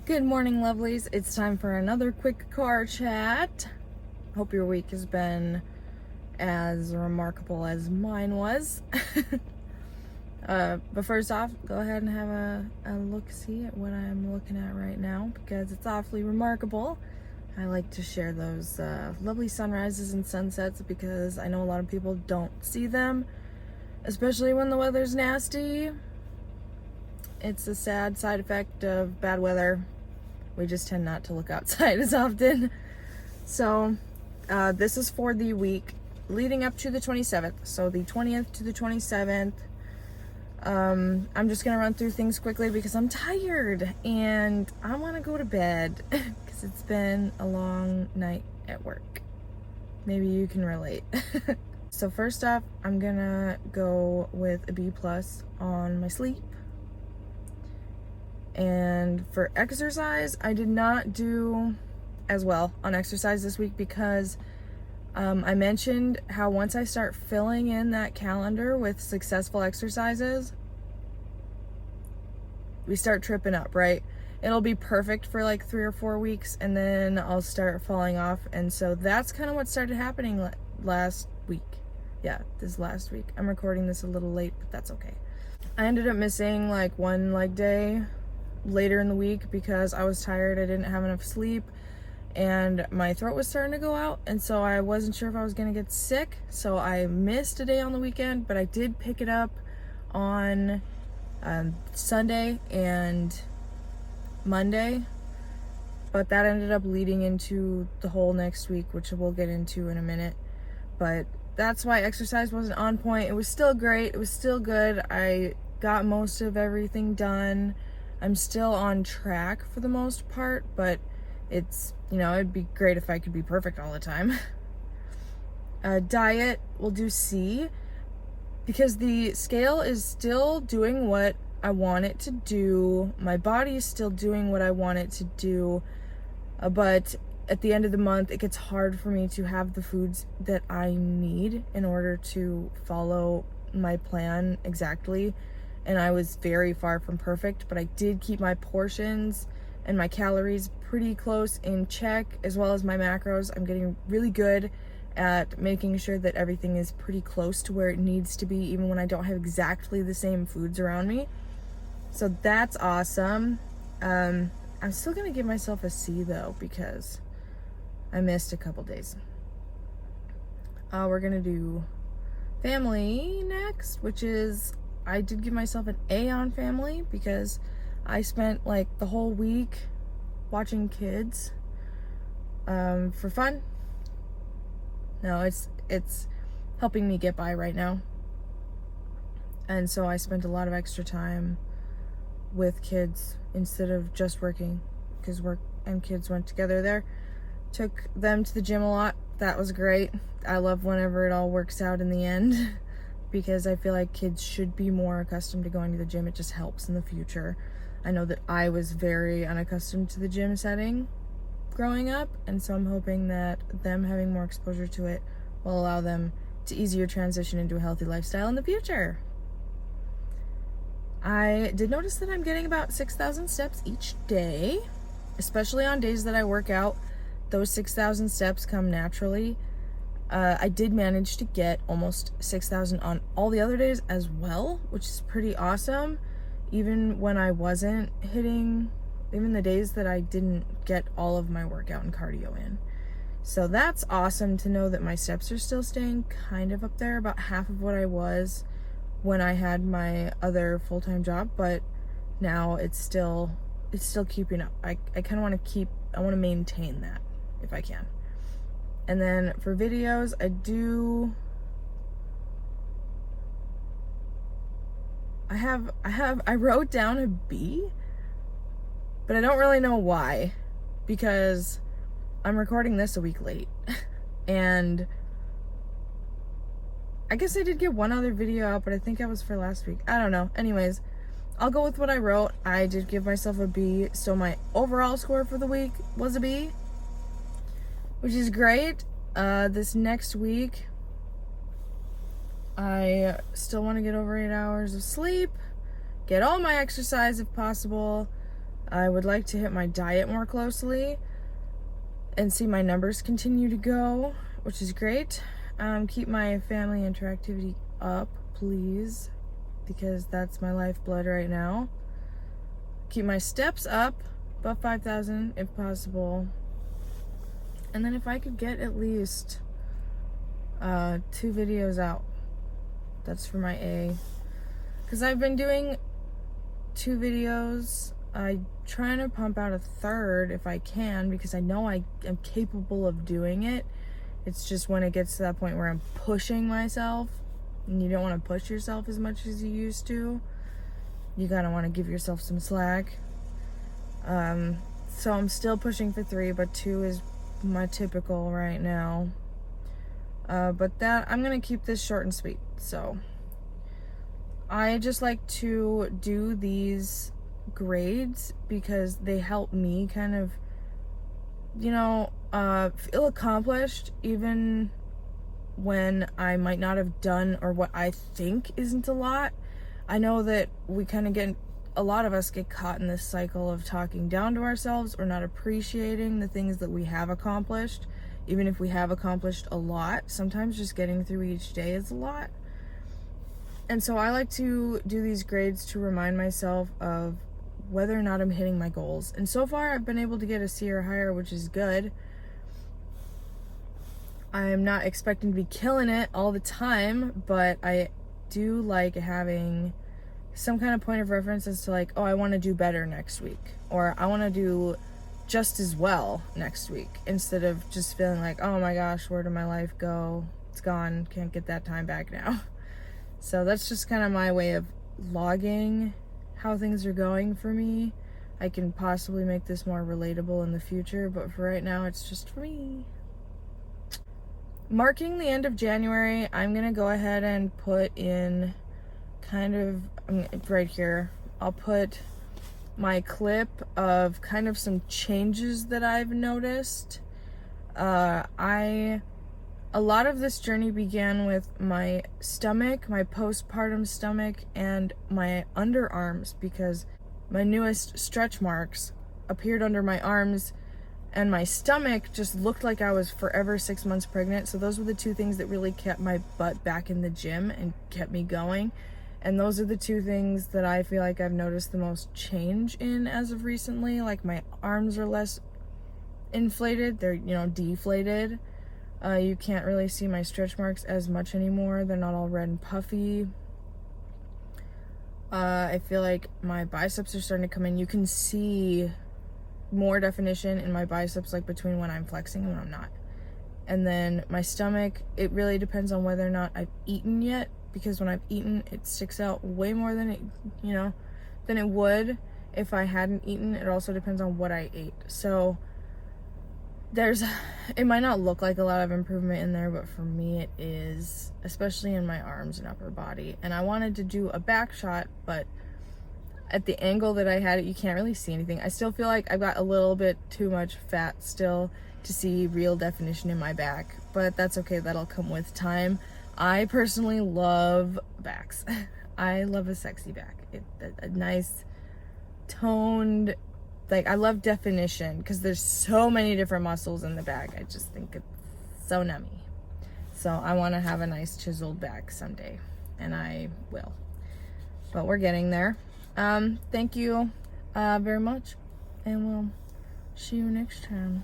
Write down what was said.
Good morning, lovelies. It's time for another quick car chat. Hope your week has been as remarkable as mine was. But first off, go ahead and have a look-see at what I'm looking at right now because it's awfully remarkable. I like to share those lovely sunrises and sunsets because I know a lot of people don't see them, especially when the weather's nasty. It's a sad side effect of bad weather. We just tend not to look outside as often. So this is for the week leading up to the 27th. So the 20th to the 27th. I'm just gonna run through things quickly because I'm tired and I want to go to bed because it's been a long night at work. Maybe you can relate. So first off, I'm gonna go with a B+ on my sleep. And for exercise, I did not do as well on exercise this week because I mentioned how once I start filling in that calendar with successful exercises, we start tripping up, right? It'll be perfect for like 3 or 4 weeks and then I'll start falling off. And so that's kind of what started happening last week. Yeah, this last week. I'm recording this a little late, but that's okay. I ended up missing like one leg day later in the week because I was tired, I didn't have enough sleep, and my throat was starting to go out, and so I wasn't sure if I was gonna get sick, so I missed a day on the weekend, but I did pick it up on Sunday and Monday, but that ended up leading into the whole next week, which we'll get into in a minute. But that's why exercise wasn't on point. It was still great, it was still good, I got most of everything done. I'm still on track for the most part, but it's, it'd be great if I could be perfect all the time. Diet, we'll do C, because the scale is still doing what I want it to do. My body is still doing what I want it to do, but at the end of the month, it gets hard for me to have the foods that I need in order to follow my plan exactly. And I was very far from perfect, but I did keep my portions and my calories pretty close in check, as well as my macros. I'm getting really good at making sure that everything is pretty close to where it needs to be, even when I don't have exactly the same foods around me. So that's awesome. I'm still gonna give myself a C though, because I missed a couple days. We're gonna do family next, which is, I did give myself an A on family because I spent like the whole week watching kids for fun. No, it's helping me get by right now. And so I spent a lot of extra time with kids instead of just working, because work and kids went together there. Took them to the gym a lot. That was great. I love whenever it all works out in the end. Because I feel like kids should be more accustomed to going to the gym. It just helps in the future. I know that I was very unaccustomed to the gym setting growing up, and so I'm hoping that them having more exposure to it will allow them to easier transition into a healthy lifestyle in the future. I did notice that I'm getting about 6,000 steps each day, especially on days that I work out. Those 6,000 steps come naturally. I did manage to get almost 6,000 on all the other days as well, which is pretty awesome. Even when I wasn't hitting, even the days that I didn't get all of my workout and cardio in. So that's awesome to know that my steps are still staying kind of up there, about half of what I was when I had my other full-time job, but now it's still keeping up. I kind of want to maintain that if I can. And then for videos, I wrote down a B, but I don't really know why, because I'm recording this a week late. And I guess I did get one other video out, but I think that was for last week. I don't know. Anyways, I'll go with what I wrote. I did give myself a B, so my overall score for the week was a B, which is great. This next week, I still want to get over 8 hours of sleep, get all my exercise if possible, I would like to hit my diet more closely and see my numbers continue to go, which is great. Keep my family interactivity up, please, because that's my lifeblood right now. Keep my steps up, above 5,000 if possible. And then if I could get at least 2 videos out, that's for my A. Because I've been doing 2 videos. I'm trying to pump out a 3rd if I can, because I know I am capable of doing it. It's just when it gets to that point where I'm pushing myself, and you don't want to push yourself as much as you used to. You gotta want to give yourself some slack. So I'm still pushing for 3, but 2 is my typical right now. But that, I'm gonna keep this short and sweet. So I just like to do these grades because they help me kind of, you know, feel accomplished even when I might not have done, or what I think isn't a lot. I know that we kind of get, a lot of us get caught in this cycle of talking down to ourselves or not appreciating the things that we have accomplished. Even if we have accomplished a lot, sometimes just getting through each day is a lot. And so I like to do these grades to remind myself of whether or not I'm hitting my goals. And so far I've been able to get a C or higher, which is good. I'm not expecting to be killing it all the time, but I do like having some kind of point of reference as to like, oh, I want to do better next week, or I want to do just as well next week, instead of just feeling like, oh my gosh, where did my life go? It's gone, can't get that time back now. So that's just kind of my way of logging how things are going for me. I can possibly make this more relatable in the future, but for right now, it's just for me. Marking the end of January, I'm gonna go ahead and put in kind of, right here, I'll put my clip of kind of some changes that I've noticed. A lot of this journey began with my stomach, my postpartum stomach, and my underarms, because my newest stretch marks appeared under my arms, and my stomach just looked like I was forever 6 months pregnant. So those were the 2 things that really kept my butt back in the gym and kept me going. And those are the 2 things that I feel like I've noticed the most change in as of recently. Like, my arms are less inflated, they're, you know, deflated. You can't really see my stretch marks as much anymore. They're not all red and puffy. I feel like my biceps are starting to come in. You can see more definition in my biceps, like between when I'm flexing and when I'm not. And then my stomach, it really depends on whether or not I've eaten yet, because when I've eaten, it sticks out way more than it, you know, than it would if I hadn't eaten. It also depends on what I ate. So it might not look like a lot of improvement in there, but for me it is, especially in my arms and upper body. And I wanted to do a back shot, but at the angle that I had it, you can't really see anything. I still feel like I've got a little bit too much fat still to see real definition in my back, but that's okay, that'll come with time. I personally love backs. I love a sexy back. A nice toned, like, I love definition because there's so many different muscles in the back. I just think it's so nummy. So I want to have a nice chiseled back someday, and I will. But we're getting there. Thank you very much, and we'll see you next time.